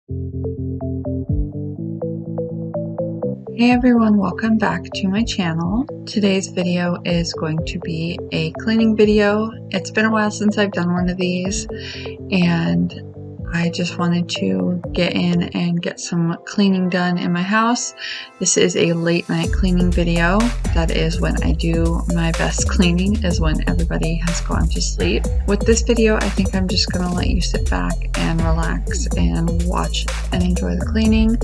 Hey everyone, welcome back to my channel. Today's video is going to be a cleaning video. It's been a while since I've done one of these and I just wanted to get in and get some cleaning done in my house. This is a late night cleaning video. That is when I do my best cleaning, is when everybody has gone to sleep. With this video, I think I'm just gonna let you sit back and relax and watch and enjoy the cleaning.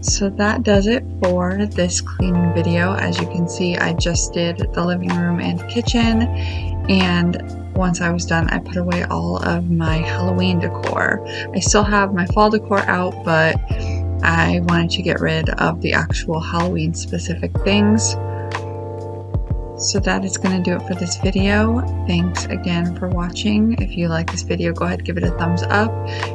So that does it for this cleaning video. As you can see, I just did the living room and kitchen, and once I was done, I put away all of my Halloween decor. I still have my fall decor out, but I wanted to get rid of the actual Halloween specific things. So that is going to do it for this video. Thanks again for watching. If you like this video, go ahead, give it a thumbs up.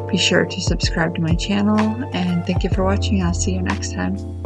Be sure to subscribe to my channel, and thank you for watching. I'll see you next time.